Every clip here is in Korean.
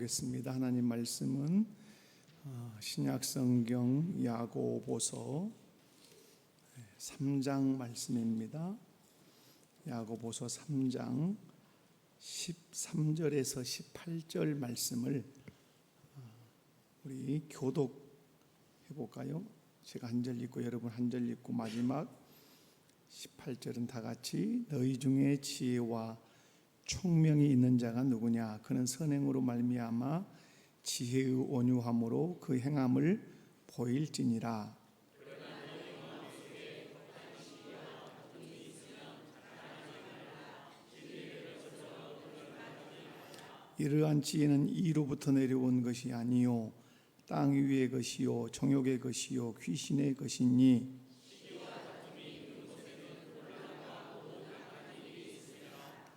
보겠습니다. 하나님 말씀은 신약성경 야고보서 3장 말씀입니다. 야고보서 3장 13절에서 18절 말씀을 우리 교독해 볼까요? 제가 한 절 읽고 여러분 한 절 읽고 마지막 18절은 다 같이 너희 중에 지혜와 총명이 있는 자가 누구냐? 그는 선행으로 말미암아 지혜의 온유함으로 그 행함을 보일지니라. 이러한 지혜는 이로부터 내려온 것이 아니요 땅 위의 것이요 정욕의 것이요 귀신의 것이니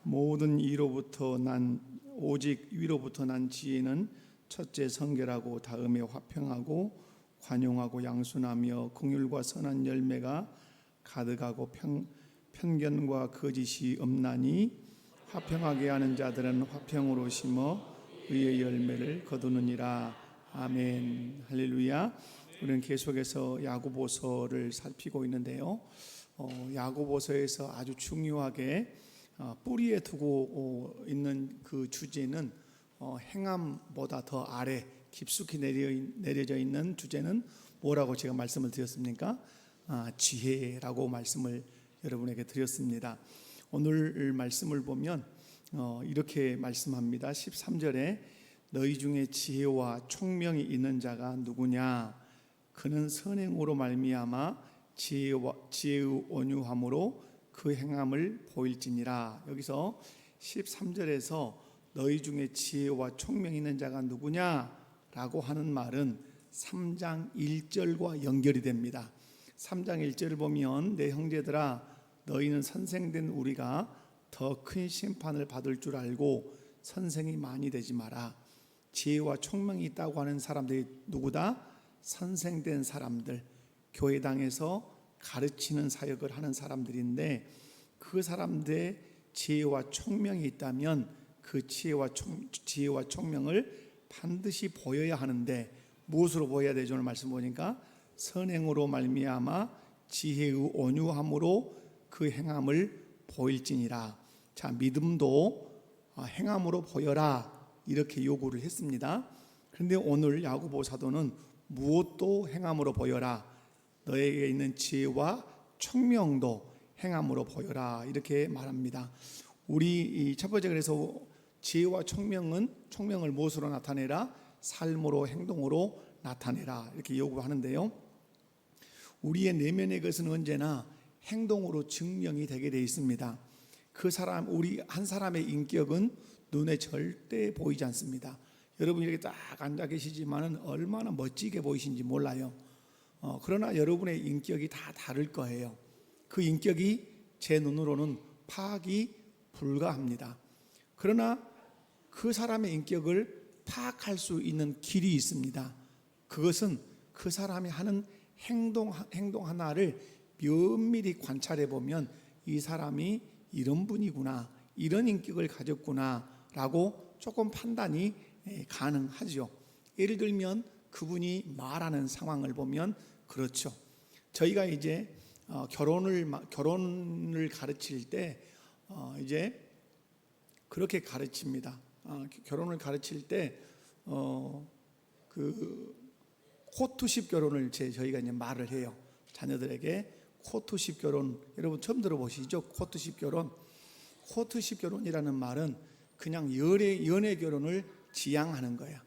모든 이로부터 난 오직 위로부터 난 지혜는 첫째 성결하고 다음에 화평하고 관용하고 양순하며 긍휼과 선한 열매가 가득하고 편견과 거짓이 없나니 화평하게 하는 자들은 화평으로 심어 의의 열매를 거두느니라. 아멘. 할렐루야. 우리는 계속해서 야고보서를 살피고 있는데요. 야고보서에서 아주 중요하게 뿌리에 두고 있는 그 주제는 행함보다 더 아래 깊숙이 내려져 있는 주제는 뭐라고 제가 말씀을 드렸습니까? 지혜라고 말씀을 여러분에게 드렸습니다. 오늘 말씀을 보면 이렇게 말씀합니다. 13절에 너희 중에 지혜와 총명이 있는 자가 누구냐? 그는 선행으로 말미암아 지혜의 온유함으로 그 행함을 보일지니라. 여기서 13절에서 너희 중에 지혜와 총명이 있는 자가 누구냐라고 하는 말은 3장 1절과 연결이 됩니다. 3장 1절을 보면 내 형제들아 너희는 선생된 우리가 더 큰 심판을 받을 줄 알고 선생이 많이 되지 마라. 지혜와 총명이 있다고 하는 사람들이 누구다? 선생된 사람들, 교회당에서 가르치는 사역을 하는 사람들인데 그 사람들의 지혜와 총명이 있다면 그 지혜와 총명을 반드시 보여야 하는데 무엇으로 보여야 되죠? 오늘 말씀 보니까 선행으로 말미암아 지혜의 온유함으로 그 행함을 보일지니라. 자, 믿음도 행함으로 보여라 이렇게 요구를 했습니다. 그런데 오늘 야고보 사도는 무엇도 행함으로 보여라, 너에게 있는 지혜와 총명도 행함으로 보여라 이렇게 말합니다. 우리 첫 번째 그래서 지혜와 총명을 무엇으로 나타내라? 삶으로 행동으로 나타내라 이렇게 요구하는데요. 우리의 내면의 것은 언제나 행동으로 증명이 되게 되어 있습니다. 우리 한 사람의 인격은 눈에 절대 보이지 않습니다. 여러분 이렇게 딱 앉아 계시지만은 얼마나 멋지게 보이신지 몰라요. 그러나 여러분의 인격이 다 다를 거예요. 그 인격이 제 눈으로는 파악이 불가합니다. 그러나 그 사람의 인격을 파악할 수 있는 길이 있습니다. 그것은 그 사람이 하는 행동 하나를 면밀히 관찰해 보면 이 사람이 이런 분이구나, 이런 인격을 가졌구나 라고 조금 판단이 가능하죠. 예를 들면 그분이 말하는 상황을 보면 그렇죠. 저희가 이제 결혼을 가르칠 때 이제 그렇게 가르칩니다. 결혼을 가르칠 때 그 코트식 결혼을 저희가 이제 말을 해요. 자녀들에게 코트식 결혼, 여러분 처음 들어보시죠? 코트식 결혼. 코트식 결혼이라는 말은 그냥 연애 결혼을 지향하는 거야.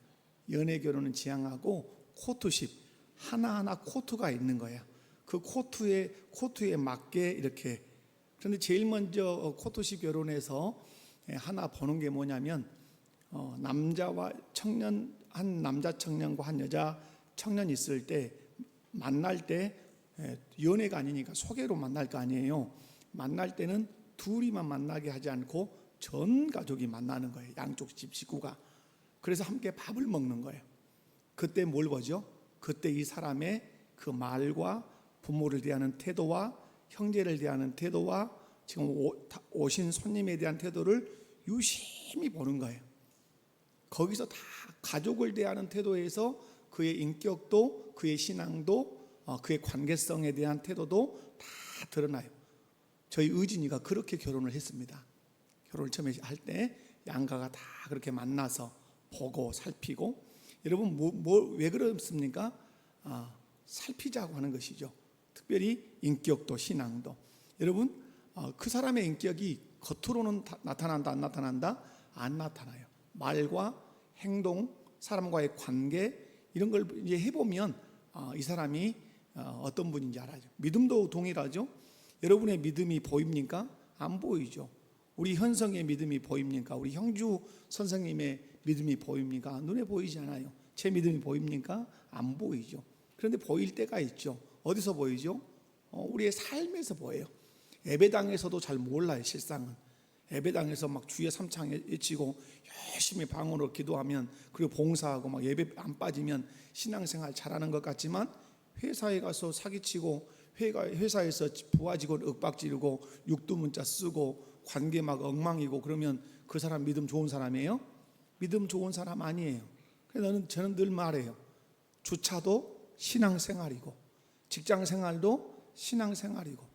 연애 결혼은 지향하고 코트식, 하나하나 코트가 있는 거야. 그 코트에 맞게 이렇게. 그런데 제일 먼저 코트식 결혼에서 하나 보는 게 뭐냐면 남자와 청년, 한 남자 청년과 한 여자 청년이 있을 때 만날 때 연애가 아니니까 소개로 만날 거 아니에요. 만날 때는 둘이만 만나게 하지 않고 전 가족이 만나는 거예요. 양쪽 집 식구가. 그래서 함께 밥을 먹는 거예요. 그때 뭘 보죠? 그때 이 사람의 그 말과 부모를 대하는 태도와 형제를 대하는 태도와 지금 오신 손님에 대한 태도를 유심히 보는 거예요. 거기서 다 가족을 대하는 태도에서 그의 인격도, 그의 신앙도, 그의 관계성에 대한 태도도 다 드러나요. 저희 의진이가 그렇게 결혼을 했습니다. 결혼을 처음에 할 때 양가가 다 그렇게 만나서 보고 살피고. 여러분 왜 그렇습니까? 살피자고 하는 것이죠. 특별히 인격도 신앙도. 여러분 그 사람의 인격이 겉으로는 나타난다 안 나타난다? 안 나타나요. 말과 행동, 사람과의 관계 이런 걸 이제 해보면 이 사람이 어떤 분인지 알아요. 믿음도 동일하죠. 여러분의 믿음이 보입니까? 안 보이죠. 우리 현성의 믿음이 보입니까? 우리 형주 선생님의 믿음이 보입니까? 눈에 보이지 않아요. 제 믿음이 보입니까? 안 보이죠. 그런데 보일 때가 있죠. 어디서 보이죠? 우리의 삶에서 보여요. 예배당에서도 잘 몰라요. 실상은 예배당에서 막 주여 삼창 외치고 열심히 방언으로 기도하면, 그리고 봉사하고 막 예배 안 빠지면 신앙생활 잘하는 것 같지만, 회사에 가서 사기치고 회사에서 부하 직원 윽박지르고 육두문자 쓰고 관계 막 엉망이고 그러면 그 사람 믿음 좋은 사람이에요? 믿음 좋은 사람 아니에요. 그래서 저는 늘 말해요. 주차도 신앙생활이고 직장생활도 신앙생활이고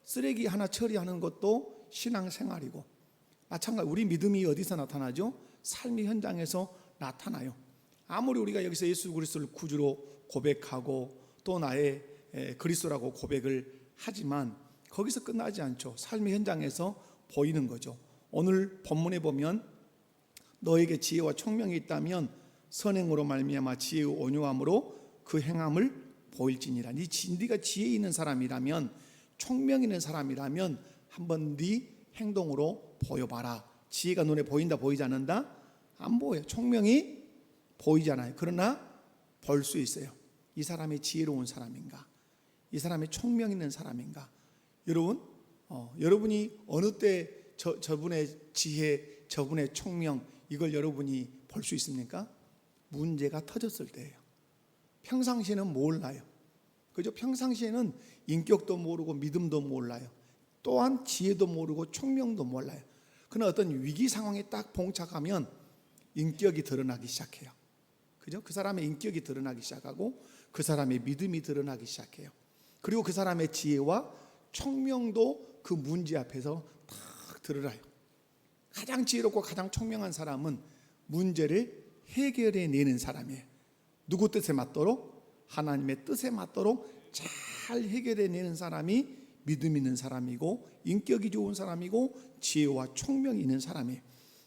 쓰레기 하나 처리하는 것도 신앙생활이고 마찬가지. 우리 믿음이 어디서 나타나죠? 삶의 현장에서 나타나요. 아무리 우리가 여기서 예수 그리스도를 구주로 고백하고 또 나의 그리스도라고 고백을 하지만 거기서 끝나지 않죠. 삶의 현장에서 보이는 거죠. 오늘 본문에 보면 너에게 지혜와 총명이 있다면 선행으로 말미암아 지혜의 온유함으로 그 행함을 보일지니라. 네가 지혜 있는 사람이라면, 총명 있는 사람이라면 한번 네 행동으로 보여봐라. 지혜가 눈에 보인다 보이지 않는다? 안 보여요. 총명이 보이잖아요. 그러나 볼 수 있어요. 이 사람이 지혜로운 사람인가? 이 사람이 총명 있는 사람인가? 여러분, 여러분이 어느 때 저분의 지혜, 저분의 총명 이걸 여러분이 볼 수 있습니까? 문제가 터졌을 때예요. 평상시에는 몰라요. 그죠? 평상시에는 인격도 모르고 믿음도 몰라요. 또한 지혜도 모르고 총명도 몰라요. 그러나 어떤 위기 상황에 딱 봉착하면 인격이 드러나기 시작해요. 그죠? 그 사람의 인격이 드러나기 시작하고 그 사람의 믿음이 드러나기 시작해요. 그리고 그 사람의 지혜와 총명도 그 문제 앞에서 딱 드러나요. 가장 지혜롭고 가장 총명한 사람은 문제를 해결해내는 사람이에요. 누구 뜻에 맞도록? 하나님의 뜻에 맞도록 잘 해결해내는 사람이 믿음 있는 사람이고 인격이 좋은 사람이고 지혜와 총명이 있는 사람이에요.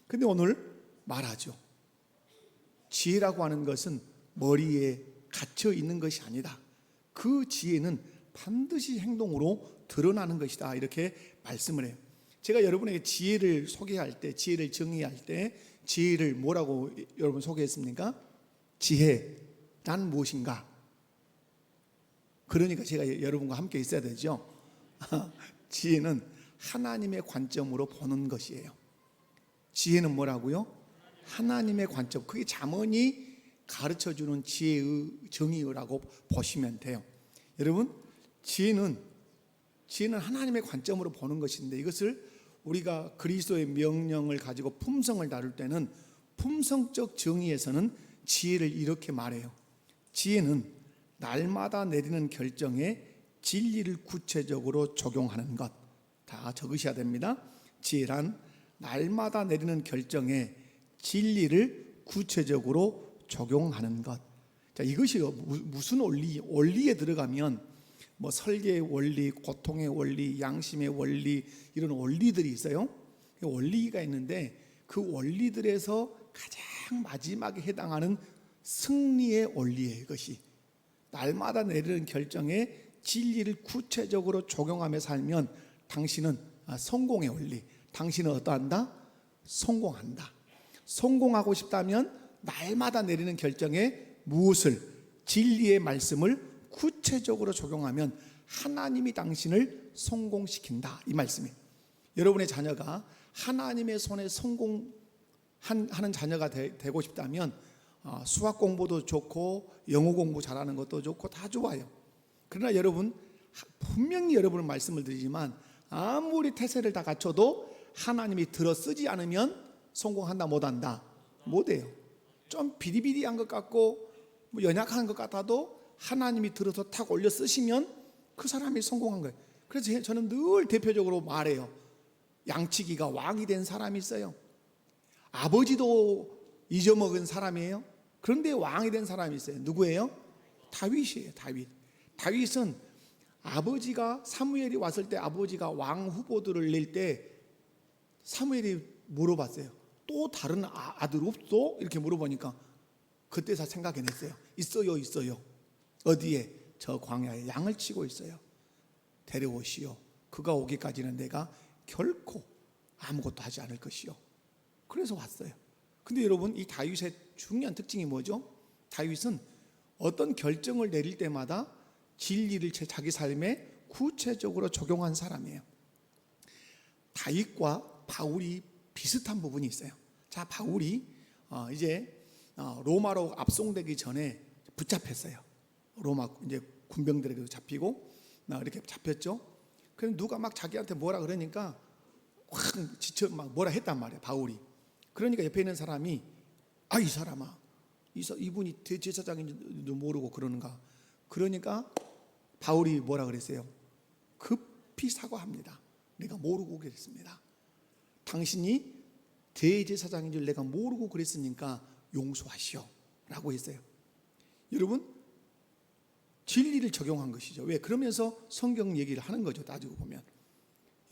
근데 오늘 말하죠. 지혜라고 하는 것은 머리에 갇혀 있는 것이 아니다. 그 지혜는 반드시 행동으로 드러나는 것이다. 이렇게 말씀을 해요. 제가 여러분에게 지혜를 소개할 때, 지혜를 정의할 때 지혜를 뭐라고 여러분 소개했습니까? 지혜란 무엇인가? 그러니까 제가 여러분과 함께 있어야 되죠. 지혜는 하나님의 관점으로 보는 것이에요. 지혜는 뭐라고요? 하나님의 관점. 그게 잠언이 가르쳐주는 지혜의 정의라고 보시면 돼요. 여러분, 지혜는 하나님의 관점으로 보는 것인데, 이것을 우리가 그리스도의 명령을 가지고 품성을 다룰 때는 품성적 정의에서는 지혜를 이렇게 말해요. 지혜는 날마다 내리는 결정에 진리를 구체적으로 적용하는 것. 다 적으셔야 됩니다. 지혜란 날마다 내리는 결정에 진리를 구체적으로 적용하는 것. 자, 이것이 무슨 원리에 들어가면 뭐 설계의 원리, 고통의 원리, 양심의 원리, 이런 원리들이 있어요. 원리가 있는데 그 원리들에서 가장 마지막에 해당하는 승리의 원리예요. 이것이 날마다 내리는 결정에 진리를 구체적으로 적용하며 살면 당신은 성공의 원리, 당신은 어떠한다? 성공한다. 성공하고 싶다면 날마다 내리는 결정에 무엇을? 진리의 말씀을 구체적으로 적용하면 하나님이 당신을 성공시킨다. 이 말씀이에요. 여러분의 자녀가 하나님의 손에 성공하는 자녀가 되고 싶다면 수학 공부도 좋고 영어 공부 잘하는 것도 좋고 다 좋아요. 그러나 여러분, 분명히 여러분은 말씀을 드리지만 아무리 태세를 다 갖춰도 하나님이 들어쓰지 않으면 성공한다 못한다? 못해요. 좀 비리비리한 것 같고 뭐 연약한 것 같아도 하나님이 들어서 탁 올려 쓰시면 그 사람이 성공한 거예요. 그래서 저는 늘 대표적으로 말해요. 양치기가 왕이 된 사람이 있어요. 아버지도 잊어먹은 사람이에요. 그런데 왕이 된 사람이 있어요. 누구예요? 다윗이에요. 다윗은 아버지가 사무엘이 왔을 때 아버지가 왕 후보들을 낼 때 사무엘이 물어봤어요. 또 다른 아들 없어? 이렇게 물어보니까 그때서 생각해냈어요. 있어요. 어디에? 저 광야에 양을 치고 있어요. 데려오시오. 그가 오기까지는 내가 결코 아무것도 하지 않을 것이요. 그래서 왔어요. 근데 여러분, 이 다윗의 중요한 특징이 뭐죠? 다윗은 어떤 결정을 내릴 때마다 진리를 자기 삶에 구체적으로 적용한 사람이에요. 다윗과 바울이 비슷한 부분이 있어요. 자, 바울이 이제 로마로 압송되기 전에 붙잡혔어요. 로마 이제 군병들에게 잡히고 이렇게 잡혔죠. 그럼 누가 막 자기한테 뭐라 그러니까 확 지쳐 막 뭐라 했단 말이에요, 바울이. 그러니까 옆에 있는 사람이 이 사람아, 이분이 대제사장인지도 모르고 그러는가. 그러니까 바울이 뭐라 그랬어요? 급히 사과합니다. 내가 모르고 그랬습니다. 당신이 대제사장인 줄 내가 모르고 그랬으니까 용서하시오 라고 했어요. 여러분, 진리를 적용한 것이죠. 왜? 그러면서 성경 얘기를 하는 거죠. 따지고 보면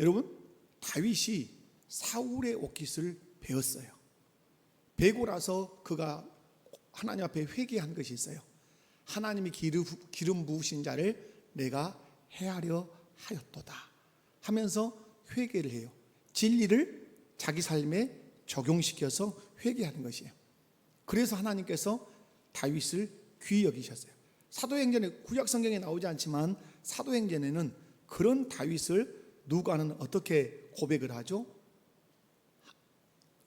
여러분, 다윗이 사울의 옷깃을 배웠어요. 배고 나서 그가 하나님 앞에 회개한 것이 있어요. 하나님이 기름 부으신 자를 내가 해하려 하였도다 하면서 회개를 해요. 진리를 자기 삶에 적용시켜서 회개하는 것이에요. 그래서 하나님께서 다윗을 귀히 여기셨어요. 사도행전에, 구약 성경에 나오지 않지만 사도행전에는 그런 다윗을 누가는 어떻게 고백을 하죠?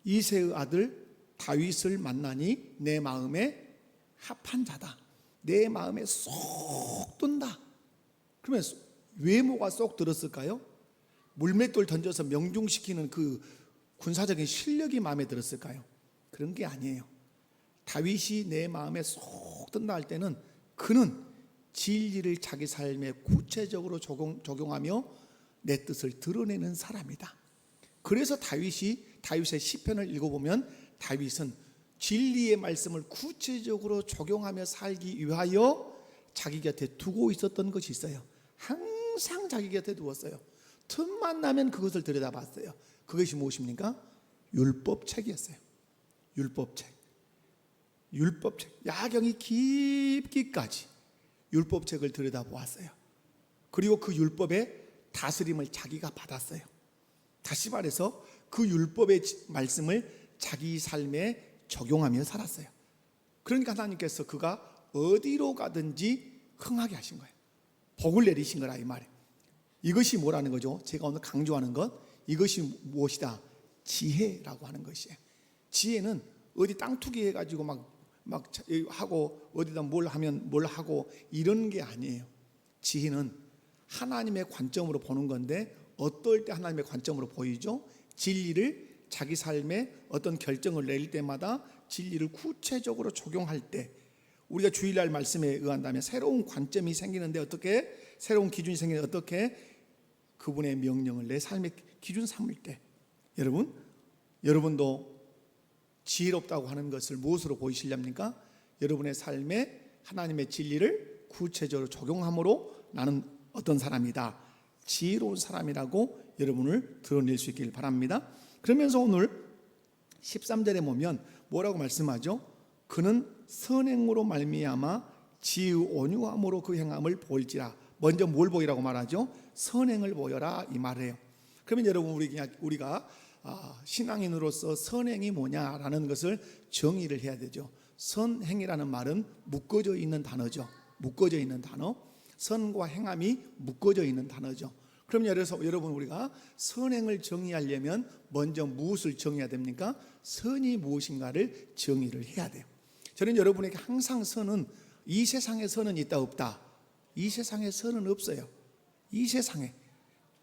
이새의 아들 다윗을 만나니 내 마음에 합한 자다. 내 마음에 쏙 든다. 그러면 외모가 쏙 들었을까요? 물맷돌 던져서 명중시키는 그 군사적인 실력이 마음에 들었을까요? 그런 게 아니에요. 다윗이 내 마음에 쏙 든다 할 때는 그는 진리를 자기 삶에 구체적으로 적용하며 내 뜻을 드러내는 사람이다. 그래서 다윗의 시편을 읽어보면 다윗은 진리의 말씀을 구체적으로 적용하며 살기 위하여 자기 곁에 두고 있었던 것이 있어요. 항상 자기 곁에 두었어요. 틈만 나면 그것을 들여다봤어요. 그것이 무엇입니까? 율법책이었어요. 율법책. 야경이 깊기까지 율법책을 들여다보았어요. 그리고 그 율법의 다스림을 자기가 받았어요. 다시 말해서 그 율법의 말씀을 자기 삶에 적용하며 살았어요. 그러니까 하나님께서 그가 어디로 가든지 흥하게 하신 거예요. 복을 내리신 거라 이 말이에요. 이것이 뭐라는 거죠? 제가 오늘 강조하는 것, 이것이 무엇이다? 지혜라고 하는 것이에요. 지혜는 어디 땅 투기해가지고 막 하고 어디다 뭘 하면 뭘 하고 이런 게 아니에요. 지혜는 하나님의 관점으로 보는 건데 어떨 때 하나님의 관점으로 보이죠? 진리를 자기 삶에 어떤 결정을 내릴 때마다 진리를 구체적으로 적용할 때 우리가 주일날 말씀에 의한다면 새로운 관점이 생기는데 어떻게? 새로운 기준이 생기는데 어떻게? 그분의 명령을 내 삶의 기준 삼을 때 여러분도 지혜롭다고 하는 것을 무엇으로 보이시렵니까? 여러분의 삶에 하나님의 진리를 구체적으로 적용함으로 나는 어떤 사람이다, 지혜로운 사람이라고 여러분을 드러낼 수 있길 바랍니다. 그러면서 오늘 13절에 보면 뭐라고 말씀하죠? 그는 선행으로 말미암아 지의 온유함으로 그 행함을 보일지라. 먼저 뭘 보이라고 말하죠? 선행을 보여라 이 말이에요. 그러면 여러분 우리가 신앙인으로서 선행이 뭐냐라는 것을 정의를 해야 되죠. 선행이라는 말은 묶어져 있는 단어죠. 묶어져 있는 단어. 선과 행함이 묶어져 있는 단어죠. 그럼 여러분 우리가 선행을 정의하려면 먼저 무엇을 정의해야 됩니까? 선이 무엇인가를 정의를 해야 돼요. 저는 여러분에게 항상 선은 이 세상에 선은 있다 없다. 이 세상에 선은 없어요. 이 세상에.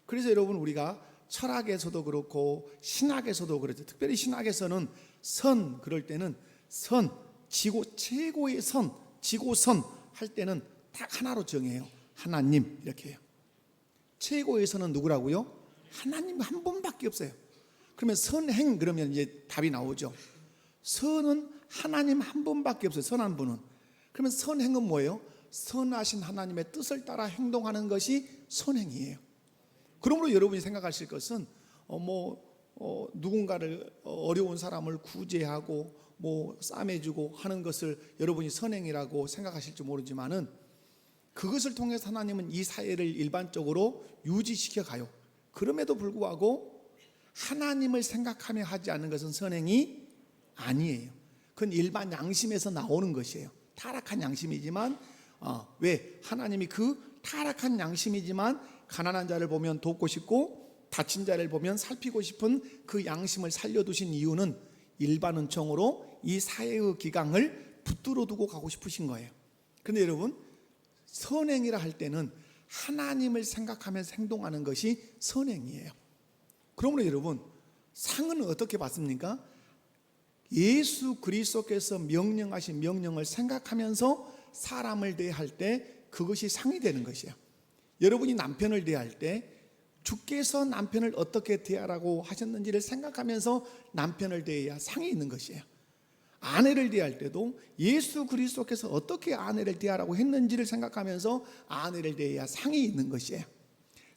그래서 여러분 우리가 철학에서도 그렇고 신학에서도 그렇죠. 특별히 신학에서는 선 그럴 때는 선, 지고 최고의 선, 지고선 할 때는 딱 하나로 정해요. 하나님 이렇게 해요. 최고의 선은 누구라고요? 하나님 한 분밖에 없어요. 그러면 선행 그러면 이제 답이 나오죠. 선은 하나님 한 분밖에 없어요. 선 한 분은. 그러면 선행은 뭐예요? 선하신 하나님의 뜻을 따라 행동하는 것이 선행이에요. 그러므로 여러분이 생각하실 것은 누군가를 어려운 사람을 구제하고 싸매주고 하는 것을 여러분이 선행이라고 생각하실지 모르지만은 그것을 통해서 하나님은 이 사회를 일반적으로 유지시켜 가요. 그럼에도 불구하고 하나님을 생각하며 하지 않는 것은 선행이 아니에요. 그건 일반 양심에서 나오는 것이에요. 타락한 양심이지만 왜? 하나님이 그 타락한 양심이지만 가난한 자를 보면 돕고 싶고 다친 자를 보면 살피고 싶은 그 양심을 살려두신 이유는 일반은총으로 이 사회의 기강을 붙들어 두고 가고 싶으신 거예요. 그런데 여러분, 선행이라 할 때는 하나님을 생각하면서 행동하는 것이 선행이에요. 그러므로 여러분, 상은 어떻게 받습니까? 예수 그리스도께서 명령하신 명령을 생각하면서 사람을 대할 때 그것이 상이 되는 것이에요. 여러분이 남편을 대할 때 주께서 남편을 어떻게 대하라고 하셨는지를 생각하면서 남편을 대해야 상이 있는 것이에요. 아내를 대할 때도 예수 그리스도께서 어떻게 아내를 대하라고 했는지를 생각하면서 아내를 대해야 상이 있는 것이에요.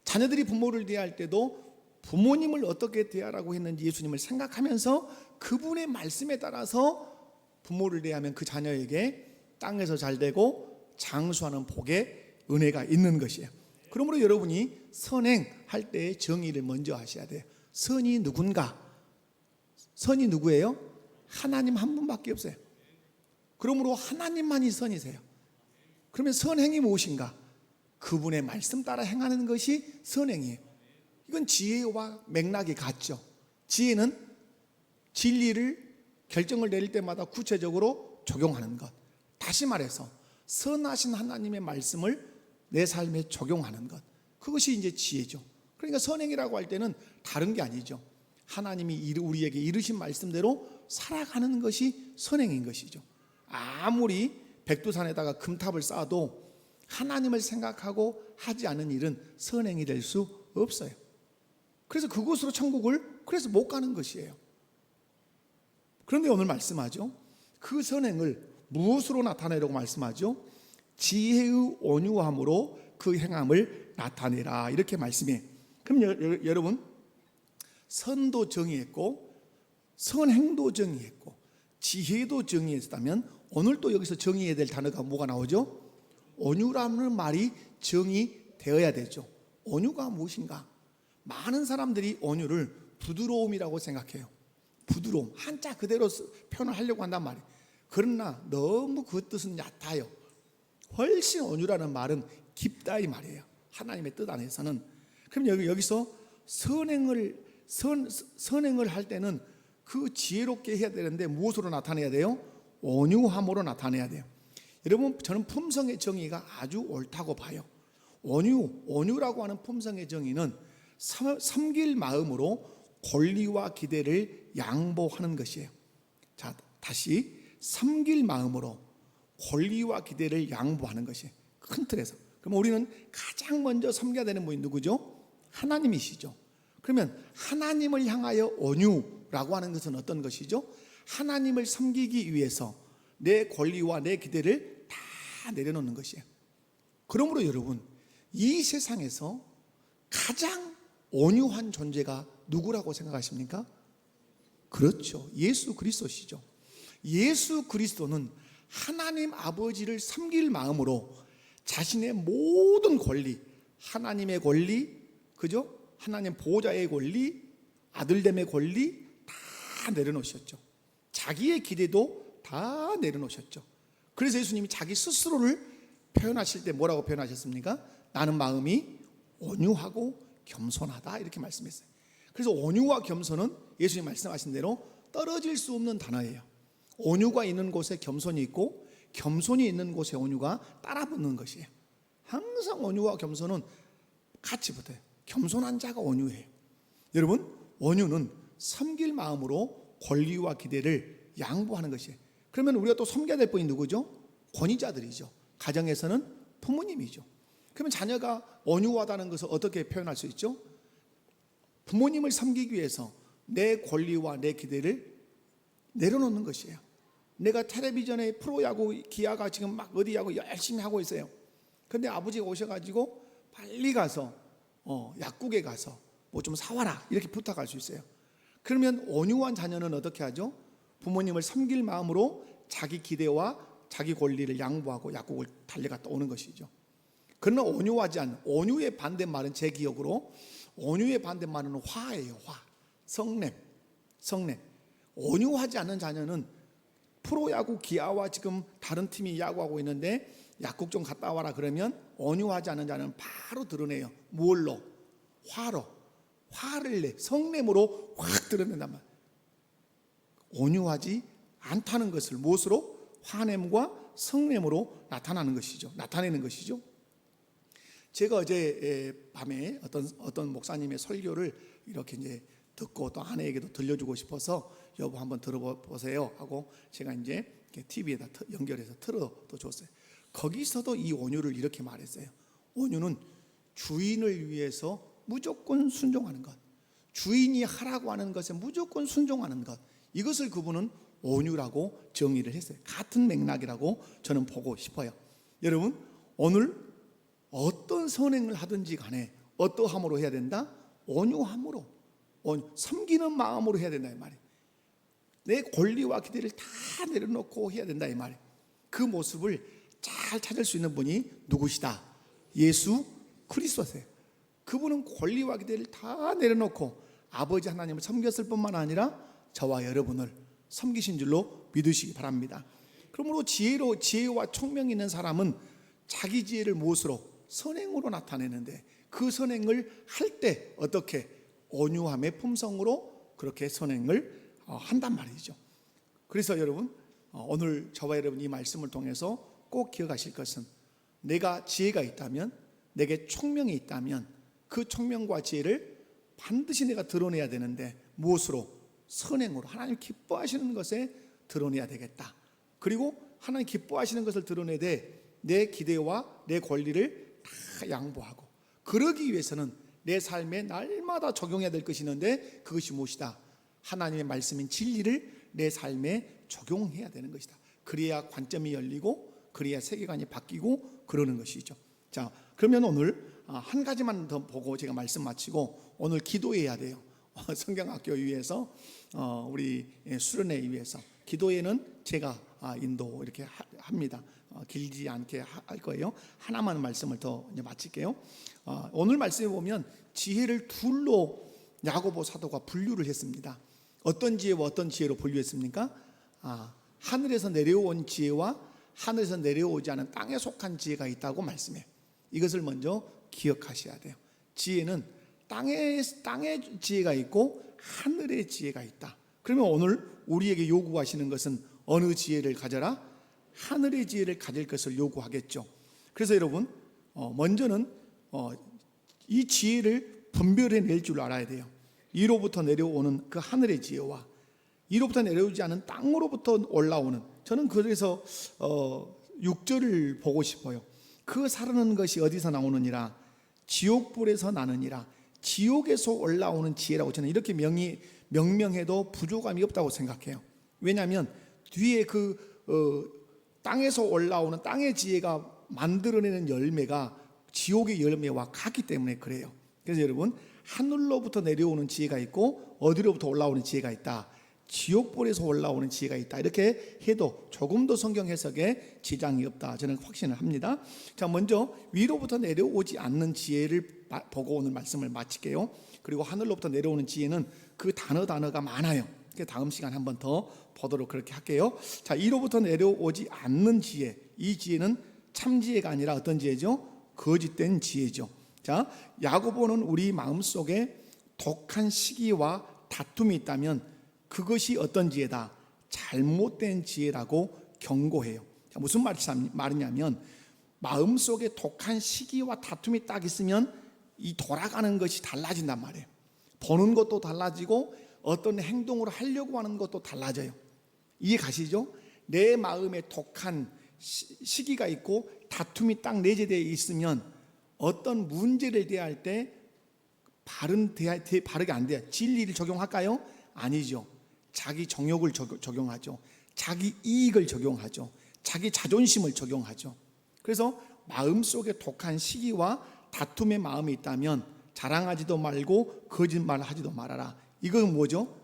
자녀들이 부모를 대할 때도 부모님을 어떻게 대하라고 했는지 예수님을 생각하면서 그분의 말씀에 따라서 부모를 대하면 그 자녀에게 땅에서 잘 되고 장수하는 복의 은혜가 있는 것이에요. 그러므로 여러분이 선행할 때 정의를 먼저 하셔야 돼요. 선이 누군가? 선이 누구예요? 하나님 한 분밖에 없어요. 그러므로 하나님만이 선이세요. 그러면 선행이 무엇인가? 그분의 말씀 따라 행하는 것이 선행이에요. 이건 지혜와 맥락이 같죠. 지혜는 진리를 결정을 내릴 때마다 구체적으로 적용하는 것. 다시 말해서 선하신 하나님의 말씀을 내 삶에 적용하는 것. 그것이 이제 지혜죠. 그러니까 선행이라고 할 때는 다른 게 아니죠. 하나님이 우리에게 이르신 말씀대로 살아가는 것이 선행인 것이죠. 아무리 백두산에다가 금탑을 쌓아도 하나님을 생각하고 하지 않은 일은 선행이 될 수 없어요. 그래서 그곳으로 천국을 그래서 못 가는 것이에요. 그런데 오늘 말씀하죠. 그 선행을 무엇으로 나타내라고 말씀하죠? 지혜의 온유함으로 그 행함을 나타내라 이렇게 말씀해. 그럼 여러분, 선도 정의했고 선행도 정의했고 지혜도 정의했다면 오늘 또 여기서 정의해야 될 단어가 뭐가 나오죠? 온유라는 말이 정의되어야 되죠. 온유가 무엇인가? 많은 사람들이 온유를 부드러움이라고 생각해요. 부드러움, 한자 그대로 표현을 하려고 한단 말이에요. 그러나 너무 그 뜻은 얕아요. 훨씬 온유라는 말은 깊다 이 말이에요. 하나님의 뜻 안에서는. 그럼 여기서 선행을 할 때는 그 지혜롭게 해야 되는데 무엇으로 나타내야 돼요? 온유함으로 나타내야 돼요. 여러분, 저는 품성의 정의가 아주 옳다고 봐요. 온유라고 하는 품성의 정의는 섬길 마음으로 권리와 기대를 양보하는 것이에요. 자, 다시 섬길 마음으로 권리와 기대를 양보하는 것이에요. 큰 틀에서. 그럼 우리는 가장 먼저 섬겨야 되는 분이 누구죠? 하나님이시죠. 그러면 하나님을 향하여 온유라고 하는 것은 어떤 것이죠? 하나님을 섬기기 위해서 내 권리와 내 기대를 다 내려놓는 것이에요. 그러므로 여러분, 이 세상에서 가장 온유한 존재가 누구라고 생각하십니까? 그렇죠. 예수 그리스도시죠. 예수 그리스도는 하나님 아버지를 섬길 마음으로 자신의 모든 권리, 하나님의 권리, 그죠? 하나님 보호자의 권리, 아들됨의 권리 다 내려놓으셨죠. 자기의 기대도 다 내려놓으셨죠. 그래서 예수님이 자기 스스로를 표현하실 때 뭐라고 표현하셨습니까? 나는 마음이 온유하고 겸손하다 이렇게 말씀했어요. 그래서 온유와 겸손은 예수님 말씀하신 대로 떨어질 수 없는 단어예요. 온유가 있는 곳에 겸손이 있고 겸손이 있는 곳에 온유가 따라붙는 것이에요. 항상 온유와 겸손은 같이 붙어요. 겸손한 자가 온유해요. 여러분, 온유는 섬길 마음으로 권리와 기대를 양보하는 것이에요. 그러면 우리가 또 섬겨야 될 분이 누구죠? 권위자들이죠. 가정에서는 부모님이죠. 그러면 자녀가 온유하다는 것을 어떻게 표현할 수 있죠? 부모님을 섬기기 위해서 내 권리와 내 기대를 내려놓는 것이에요. 내가 텔레비전에 프로야구 기아가 지금 막 어디 야구 열심히 하고 있어요. 그런데 아버지가 오셔가지고 빨리 가서 약국에 가서 뭐 좀 사와라 이렇게 부탁할 수 있어요. 그러면 온유한 자녀는 어떻게 하죠? 부모님을 섬길 마음으로 자기 기대와 자기 권리를 양보하고 약국을 달려갔다 오는 것이죠. 그러나 온유하지 않는, 온유의 반대말은 제 기억으로 온유의 반대말은 화예요. 화, 성냄. 온유하지 않는 자녀는 프로야구 기아와 지금 다른 팀이 야구하고 있는데 약국 좀 갔다 와라 그러면 온유하지 않은 자는 바로 드러내요. 뭘로? 화로. 화를 내. 성냄으로 확 드러낸단 말이에요. 온유하지 않다는 것을 무엇으로? 화냄과 성냄으로 나타내는 것이죠. 제가 어제 밤에 어떤 목사님의 설교를 이렇게 이제 듣고 또 아내에게도 들려주고 싶어서 여보 한번 들어보세요 하고 제가 이제 TV에다 연결해서 틀어도 줬어요. 거기서도 이 온유를 이렇게 말했어요. 온유는 주인을 위해서 무조건 순종하는 것, 주인이 하라고 하는 것에 무조건 순종하는 것, 이것을 그분은 온유라고 정의를 했어요. 같은 맥락이라고 저는 보고 싶어요. 여러분, 오늘 어떤 선행을 하든지 간에 어떠함으로 해야 된다? 온유함으로, 섬기는 마음으로 해야 된다 이 말이에요. 내 권리와 기대를 다 내려놓고 해야 된다 이 말이에요. 그 모습을 잘 찾을 수 있는 분이 누구시다? 예수 그리스도세요. 그분은 권리와 기대를 다 내려놓고 아버지 하나님을 섬겼을 뿐만 아니라 저와 여러분을 섬기신 줄로 믿으시기 바랍니다. 그러므로 지혜와 총명이 있는 사람은 자기 지혜를 무엇으로? 선행으로 나타내는데 그 선행을 할 때 어떻게? 온유함의 품성으로 그렇게 선행을 한단 말이죠. 그래서 여러분, 오늘 저와 여러분 이 말씀을 통해서 꼭 기억하실 것은 내가 지혜가 있다면, 내게 총명이 있다면 그 총명과 지혜를 반드시 내가 드러내야 되는데 무엇으로? 선행으로 하나님 기뻐하시는 것에 드러내야 되겠다. 그리고 하나님 기뻐하시는 것을 드러내되 내 기대와 내 권리를 다 양보하고, 그러기 위해서는 내 삶에 날마다 적용해야 될 것이 있는데 그것이 무엇이다? 하나님의 말씀인 진리를 내 삶에 적용해야 되는 것이다. 그래야 관점이 열리고 그래야 세계관이 바뀌고 그러는 것이죠. 자, 그러면 오늘 한 가지만 더 보고 제가 말씀 마치고 오늘 기도해야 돼요. 성경학교 위에서 우리 수련회 위에서 기도회는 제가 인도 이렇게 합니다. 길지 않게 할 거예요. 하나만 말씀을 더 이제 마칠게요. 오늘 말씀에 보면 지혜를 둘로 야고보 사도가 분류를 했습니다. 어떤 지혜와 어떤 지혜로 분류했습니까? 하늘에서 내려온 지혜와 하늘에서 내려오지 않은 땅에 속한 지혜가 있다고 말씀해요. 이것을 먼저 기억하셔야 돼요. 지혜는 땅의 지혜가 있고 하늘의 지혜가 있다. 그러면 오늘 우리에게 요구하시는 것은 어느 지혜를 가져라? 하늘의 지혜를 가질 것을 요구하겠죠. 그래서 여러분, 먼저는 이 지혜를 분별해낼 줄 알아야 돼요. 위로부터 내려오는 그 하늘의 지혜와 위로부터 내려오지 않은 땅으로부터 올라오는, 저는 그래서 6절을 보고 싶어요. 그 사르는 것이 어디서 나오느니라? 지옥불에서 나느니라. 지옥에서 올라오는 지혜라고 저는 이렇게 명명해도 부족함이 없다고 생각해요. 왜냐하면 뒤에 땅에서 올라오는 땅의 지혜가 만들어내는 열매가 지옥의 열매와 같기 때문에 그래요. 그래서 여러분, 하늘로부터 내려오는 지혜가 있고 어디로부터 올라오는 지혜가 있다? 지옥불에서 올라오는 지혜가 있다. 이렇게 해도 조금도 성경 해석에 지장이 없다, 저는 확신을 합니다. 자, 먼저 위로부터 내려오지 않는 지혜를 보고 오늘 말씀을 마칠게요. 그리고 하늘로부터 내려오는 지혜는 그 단어가 많아요. 다음 시간 한번 더 보도록 그렇게 할게요. 자, 위로부터 내려오지 않는 지혜, 이 지혜는 참 지혜가 아니라 어떤 지혜죠? 거짓된 지혜죠. 자, 야고보는 우리 마음속에 독한 시기와 다툼이 있다면 그것이 어떤 지혜다? 잘못된 지혜라고 경고해요. 자, 무슨 말이냐면 마음속에 독한 시기와 다툼이 딱 있으면 이 돌아가는 것이 달라진단 말이에요. 보는 것도 달라지고 어떤 행동을 하려고 하는 것도 달라져요. 이해 가시죠? 내 마음에 독한 시기가 있고 다툼이 딱 내재되어 있으면 어떤 문제를 대할 때 바르게 안 돼요. 진리를 적용할까요? 아니죠. 자기 정욕을 적용하죠. 자기 이익을 적용하죠. 자기 자존심을 적용하죠. 그래서 마음속에 독한 시기와 다툼의 마음이 있다면 자랑하지도 말고 거짓말하지도 말아라. 이건 뭐죠?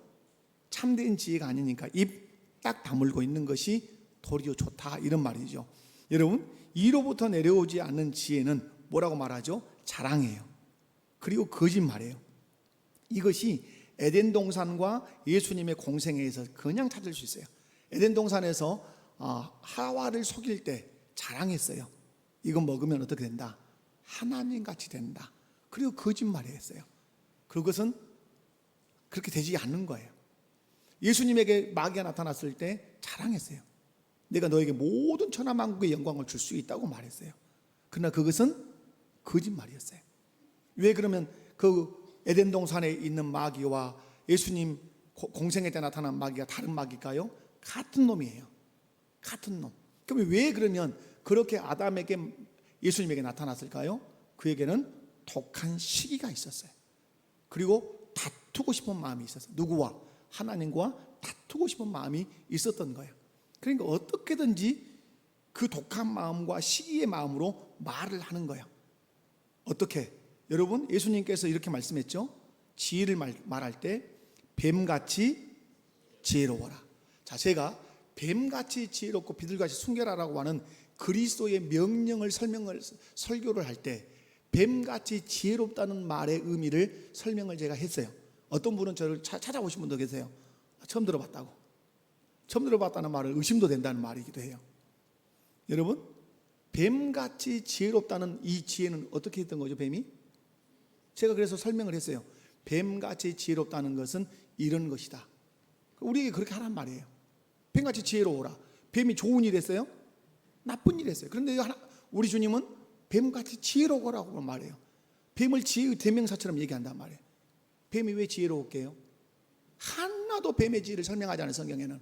참된 지혜가 아니니까 입 딱 다물고 있는 것이 도리어 좋다, 이런 말이죠. 여러분, 이로부터 내려오지 않는 지혜는 뭐라고 말하죠? 자랑이에요. 그리고 거짓말이에요. 이것이 에덴 동산과 예수님의 공생애에서 그냥 찾을 수 있어요. 에덴 동산에서 하와를 속일 때 자랑했어요. 이거 먹으면 어떻게 된다? 하나님같이 된다. 그리고 거짓말했어요. 그것은 그렇게 되지 않는 거예요. 예수님에게 마귀가 나타났을 때 자랑했어요. 내가 너에게 모든 천하만국의 영광을 줄 수 있다고 말했어요. 그러나 그것은 거짓말이었어요. 왜 그러면 그 에덴 동산에 있는 마귀와 예수님 공생애 때 나타난 마귀가 다른 마귀일까요? 같은 놈이에요. 같은 놈. 그럼 왜 그러면 그렇게 아담에게 예수님에게 나타났을까요? 그에게는 독한 시기가 있었어요. 그리고 다투고 싶은 마음이 있었어요. 누구와? 하나님과 다투고 싶은 마음이 있었던 거예요. 그러니까 어떻게든지 그 독한 마음과 시기의 마음으로 말을 하는 거예요. 어떻게? 여러분, 예수님께서 이렇게 말씀했죠. 지혜를 말할 때 뱀같이 지혜로워라. 자, 제가 뱀같이 지혜롭고 비둘기같이 순결하라고 하는 그리스도의 명령을 설교를 할 때 뱀같이 지혜롭다는 말의 의미를 설명을 제가 했어요. 어떤 분은 저를 찾아오신 분도 계세요. 처음 들어봤다고. 처음 들어봤다는 말은 의심도 된다는 말이기도 해요. 여러분, 뱀같이 지혜롭다는 이 지혜는 어떻게 했던 거죠, 뱀이? 제가 그래서 설명을 했어요. 뱀같이 지혜롭다는 것은 이런 것이다. 우리에게 그렇게 하란 말이에요. 뱀같이 지혜로워라. 뱀이 좋은 일 했어요? 나쁜 일 했어요. 그런데 우리 주님은 뱀같이 지혜로워라고 말해요. 뱀을 지혜의 대명사처럼 얘기한단 말이에요. 뱀이 왜 지혜로울게요? 하나도 뱀의 지혜를 설명하지 않은 성경에는.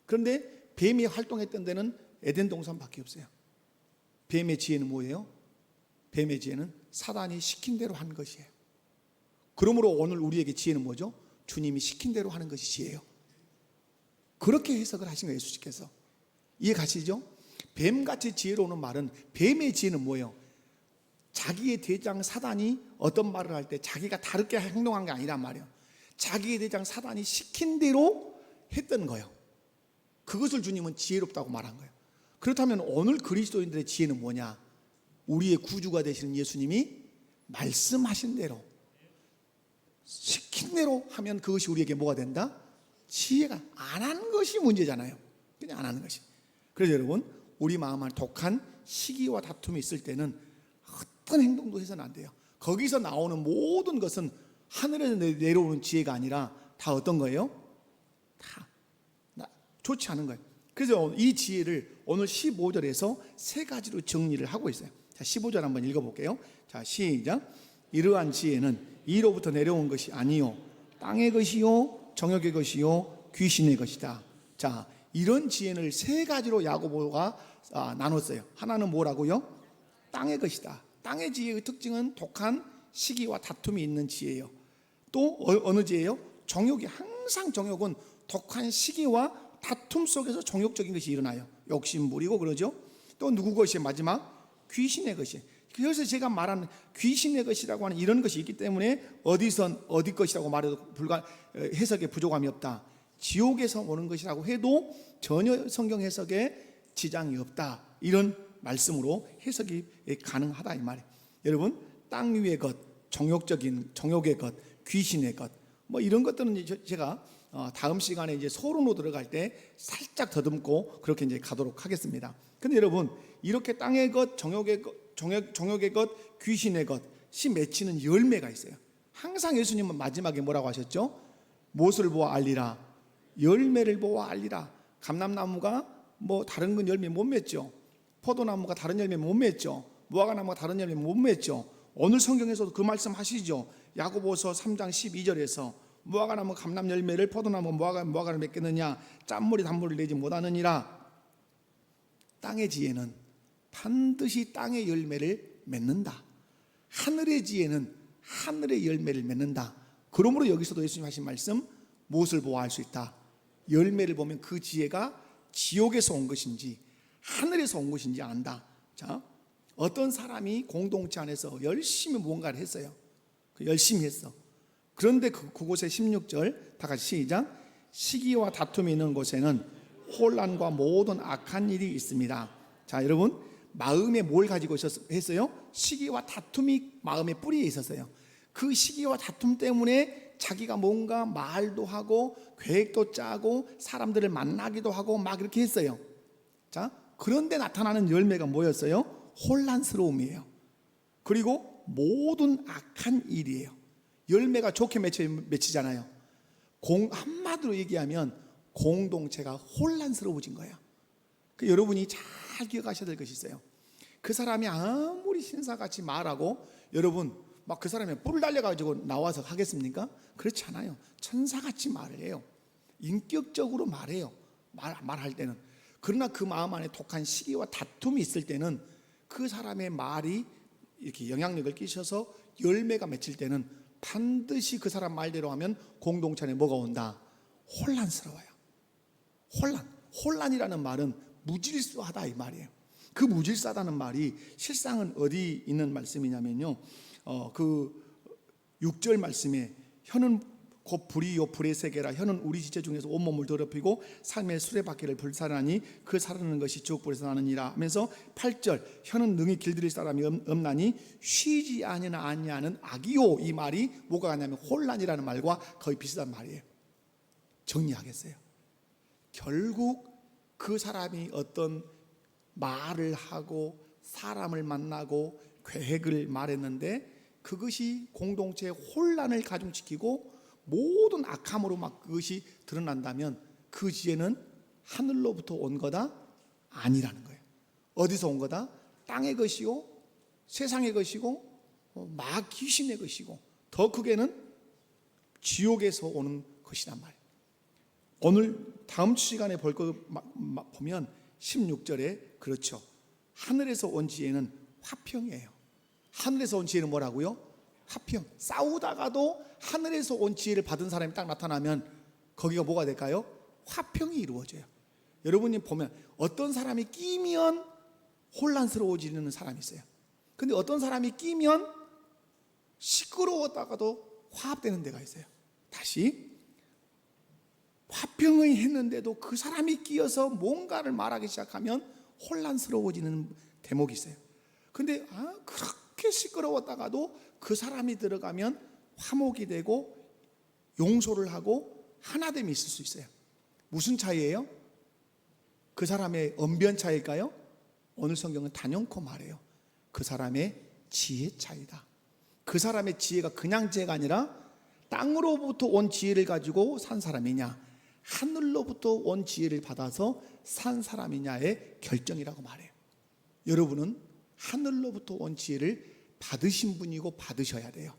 그런데 뱀이 활동했던 데는 에덴 동산밖에 없어요. 뱀의 지혜는 뭐예요? 뱀의 지혜는 사단이 시킨 대로 한 것이에요. 그러므로 오늘 우리에게 지혜는 뭐죠? 주님이 시킨 대로 하는 것이 지혜예요. 그렇게 해석을 하신 거예요, 예수님께서. 이해 가시죠? 뱀같이 지혜로우는 말은, 뱀의 지혜는 뭐예요? 자기의 대장 사단이 어떤 말을 할 때 자기가 다르게 행동한 게 아니란 말이에요. 자기의 대장 사단이 시킨 대로 했던 거예요. 그것을 주님은 지혜롭다고 말한 거예요. 그렇다면 오늘 그리스도인들의 지혜는 뭐냐? 우리의 구주가 되시는 예수님이 말씀하신 대로, 시킨 대로 하면 그것이 우리에게 뭐가 된다? 지혜가 안 하는 것이 문제잖아요. 그냥 안 하는 것이. 그래서 여러분, 우리 마음 안에 독한 시기와 다툼이 있을 때는 어떤 행동도 해서는 안 돼요. 거기서 나오는 모든 것은 하늘에서 내려오는 지혜가 아니라 다 어떤 거예요? 다 좋지 않은 거예요. 그래서 이 지혜를 오늘 15절에서 세 가지로 정리를 하고 있어요. 자, 15절 한번 읽어볼게요. 자, 시작. 이러한 지혜는 이로부터 내려온 것이 아니요 땅의 것이요 정욕의 것이요 귀신의 것이다. 자, 이런 지혜를 세 가지로 야고보가 나눴어요. 하나는 뭐라고요? 땅의 것이다. 땅의 지혜의 특징은 독한 시기와 다툼이 있는 지혜예요. 또 어느 지혜예요? 정욕이, 항상 정욕은 독한 시기와 다툼 속에서 정욕적인 것이 일어나요. 욕심 부리고 그러죠. 또 누구 것이 마지막? 귀신의 것이. 그래서 제가 말하는 귀신의 것이라고 하는 이런 것이 있기 때문에 어디선 어디 것이라고 말해도 해석에 부족함이 없다. 지옥에서 오는 것이라고 해도 전혀 성경 해석에 지장이 없다. 이런 말씀으로 해석이 가능하다 이 말이에요. 여러분, 땅 위의 것, 정욕의 것, 귀신의 것, 뭐 이런 것들은 제가 다음 시간에 이제 서론으로 들어갈 때 살짝 더듬고 그렇게 이제 가도록 하겠습니다. 근데 여러분, 이렇게 땅의 것, 정욕의 것, 귀신의 것이 맺히는 열매가 있어요. 항상 예수님은 마지막에 뭐라고 하셨죠? 무엇을 보아 알리라? 열매를 보아 알리라. 감람나무가 뭐 다른 건 열매 못 맺죠. 포도나무가 다른 열매 못 맺죠. 무화과나무가 다른 열매 못 맺죠. 오늘 성경에서도 그 말씀 하시죠. 야고보서 3장 12절에서 무화과 나무 감람 열매를 포도나무 무화과를 맺겠느냐? 짠물이 단물을 내지 못하느니라. 땅의 지혜는 반드시 땅의 열매를 맺는다. 하늘의 지혜는 하늘의 열매를 맺는다. 그러므로 여기서도 예수님 하신 말씀, 무엇을 보아할 수 있다? 열매를 보면 그 지혜가 지옥에서 온 것인지 하늘에서 온 것인지 안다. 자, 어떤 사람이 공동체 안에서 열심히 무언가를 했어요. 열심히 했어. 그런데 그곳에 16절 다 같이 시작. 시기와 다툼이 있는 곳에는 혼란과 모든 악한 일이 있습니다. 자, 여러분, 마음에 뭘 가지고 했어요? 시기와 다툼이 마음의 뿌리에 있었어요. 그 시기와 다툼 때문에 자기가 뭔가 말도 하고 계획도 짜고 사람들을 만나기도 하고 막 이렇게 했어요. 자, 그런데 나타나는 열매가 뭐였어요? 혼란스러움이에요. 그리고 모든 악한 일이에요. 열매가 좋게 맺히잖아요. 한마디로 얘기하면 공동체가 혼란스러워진 거예요. 여러분이 잘 기억하셔야 될 것이 있어요. 그 사람이 아무리 신사같이 말하고, 여러분 막 그 사람이 뿔을 달려가지고 나와서 하겠습니까? 그렇지 않아요. 천사같이 말을 해요. 인격적으로 말해요. 말할 때는. 그러나 그 마음 안에 독한 시기와 다툼이 있을 때는 그 사람의 말이 이렇게 영향력을 끼쳐서 열매가 맺힐 때는 반드시 그 사람 말대로 하면 공동체 안에 뭐가 온다? 혼란스러워요. 혼란이라는 말은 무질서하다 이 말이에요. 그 무질서하다는 말이 실상은 어디 있는 말씀이냐면요, 그 6절 말씀에 혀는 곧 불이요 불의 세계라. 혀는 우리 지체 중에서 온몸을 더럽히고 삶의 수레바퀴를 불살하니 그 사르는 것이 지옥불에서 나느니라 하면서 8절 혀는 능히 길들일 사람이 없나니 쉬지 아니하는 악이요. 이 말이 뭐가 같냐면 혼란이라는 말과 거의 비슷한 말이에요. 정리하겠어요. 결국 그 사람이 어떤 말을 하고 사람을 만나고 계획을 말했는데 그것이 공동체의 혼란을 가중시키고 모든 악함으로 막 그것이 드러난다면 그 지혜는 하늘로부터 온 거다? 아니라는 거예요. 어디서 온 거다? 땅의 것이요, 세상의 것이고, 막 귀신의 것이고, 더 크게는 지옥에서 오는 것이란 말이에요. 오늘 다음 시간에 볼 거 보면 16절에 그렇죠. 하늘에서 온 지혜는 화평이에요. 하늘에서 온 지혜는 뭐라고요? 화평. 싸우다가도 하늘에서 온 지혜를 받은 사람이 딱 나타나면 거기가 뭐가 될까요? 화평이 이루어져요. 여러분이 보면 어떤 사람이 끼면 혼란스러워지는 사람이 있어요. 근데 어떤 사람이 끼면 시끄러웠다가도 화합되는 데가 있어요. 다시 화평을 했는데도 그 사람이 끼어서 뭔가를 말하기 시작하면 혼란스러워지는 대목이 있어요. 근데 그렇게 시끄러웠다가도 그 사람이 들어가면 화목이 되고 용서를 하고 하나됨이 있을 수 있어요. 무슨 차이예요? 그 사람의 언변 차이일까요? 오늘 성경은 단연코 말해요. 그 사람의 지혜 차이다. 그 사람의 지혜가 그냥 지혜가 아니라 땅으로부터 온 지혜를 가지고 산 사람이냐, 하늘로부터 온 지혜를 받아서 산 사람이냐의 결정이라고 말해요. 여러분은 하늘로부터 온 지혜를 받으신 분이고 받으셔야 돼요.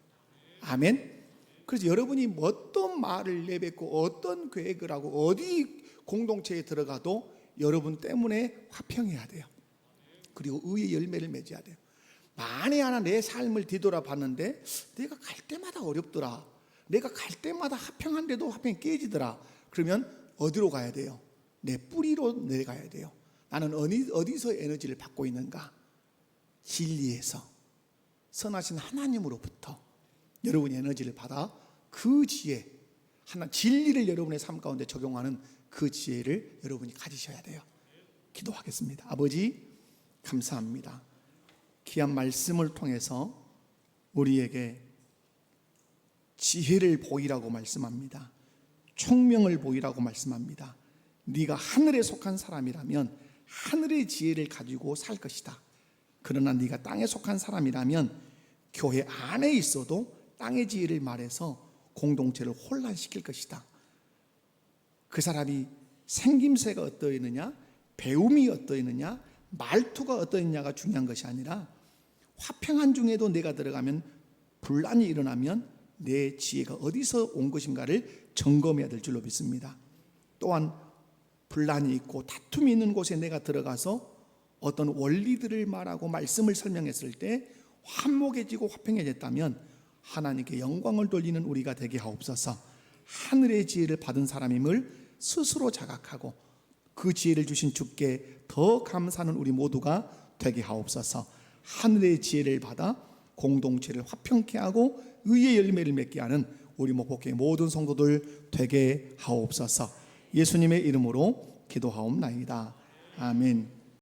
아멘. 그래서 여러분이 어떤 말을 내뱉고 어떤 계획을 하고 어디 공동체에 들어가도 여러분 때문에 화평해야 돼요. 그리고 의의 열매를 맺어야 돼요. 만에 하나 내 삶을 뒤돌아봤는데 내가 갈 때마다 어렵더라, 내가 갈 때마다 화평한데도 화평이 깨지더라, 그러면 어디로 가야 돼요? 내 뿌리로 내려가야 돼요. 나는 어디서 에너지를 받고 있는가? 진리에서, 선하신 하나님으로부터 여러분이 에너지를 받아 그 지혜, 진리를 여러분의 삶 가운데 적용하는 그 지혜를 여러분이 가지셔야 돼요. 기도하겠습니다. 아버지 감사합니다. 귀한 말씀을 통해서 우리에게 지혜를 보이라고 말씀합니다. 총명을 보이라고 말씀합니다. 네가 하늘에 속한 사람이라면 하늘의 지혜를 가지고 살 것이다. 그러나 네가 땅에 속한 사람이라면 교회 안에 있어도 땅의 지혜를 말해서 공동체를 혼란시킬 것이다. 그 사람이 생김새가 어떠했느냐, 배움이 어떠했느냐, 말투가 어떠했느냐가 중요한 것이 아니라 화평한 중에도 내가 들어가면 분란이 일어나면 내 지혜가 어디서 온 것인가를 점검해야 될 줄로 믿습니다. 또한 분란이 있고 다툼이 있는 곳에 내가 들어가서 어떤 원리들을 말하고 말씀을 설명했을 때 화목해지고 화평해졌다면 하나님께 영광을 돌리는 우리가 되게 하옵소서. 하늘의 지혜를 받은 사람임을 스스로 자각하고 그 지혜를 주신 주께 더 감사하는 우리 모두가 되게 하옵소서. 하늘의 지혜를 받아 공동체를 화평케 하고 의의 열매를 맺게 하는 우리 목포교회 모든 성도들 되게 하옵소서. 예수님의 이름으로 기도하옵나이다. 아멘.